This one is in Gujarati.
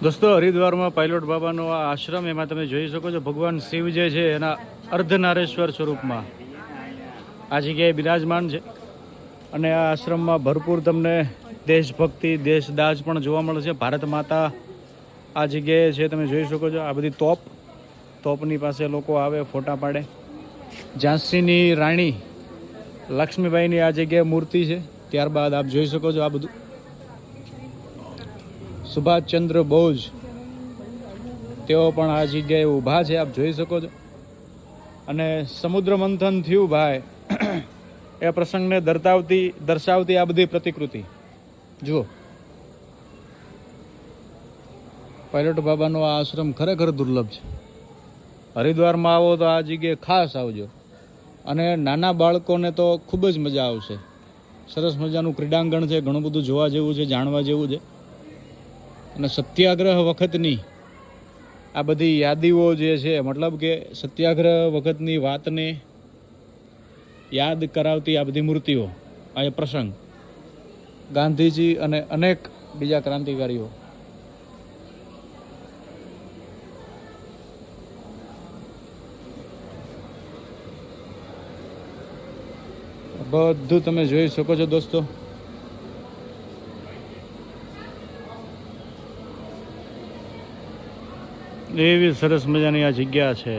દોસ્તો, હરિદ્વારમાં પાયલોટ બાબાનો આ આશ્રમ, એમાં તમે જોઈ શકો છો ભગવાન શિવ જે છે એના અર્ધનારેશ્વર સ્વરૂપમાં આ જગ્યાએ બિરાજમાન છે. અને આ આશ્રમમાં ભરપૂર તમને દેશભક્તિ, દેશદાઝ પણ જોવા મળે છે. ભારત માતા આ જગ્યાએ છે, તમે જોઈ શકો છો. આ બધી તોપની પાસે લોકો આવે, ફોટા પાડે. ઝાંસીની રાણી લક્ષ્મીબાઈની આ જગ્યાએ મૂર્તિ છે. ત્યારબાદ આપ જોઈ શકો છો આ બધું સુભાષચંદ્ર બોઝ, તેઓ પણ આ જગ્યાએ ઊભા છે, આપ જોઈ શકો છો. અને સમુદ્ર મંથન થયું ભાઈ, એ પ્રસંગને દર્શાવતી આ બધી પ્રતિકૃતિ જુઓ. પાયલોટ બાબાનો આ આશ્રમ ખરેખર દુર્લભ છે. હરિદ્વારમાં આવો તો આ જગ્યાએ ખાસ આવજો. અને નાના બાળકોને તો ખૂબ જ મજા આવશે. સરસ મજાનું ક્રીડાંગણ છે, ઘણું બધું જોવા જેવું છે, જાણવા જેવું છે. અને સત્યાગ્રહ વખતની આ બધી યાદીઓ જે છે, મતલબ કે સત્યાગ્રહ વખતની વાતને યાદ કરાવતી આ બધી મૂર્તિઓ, આ એ પ્રસંગ, ગાંધીજી અને અનેક બીજા ક્રાંતિકારીઓ. બધું તમે જોઈ શકો છો દોસ્તો. એવી સરસ મજાની આ જગ્યા છે.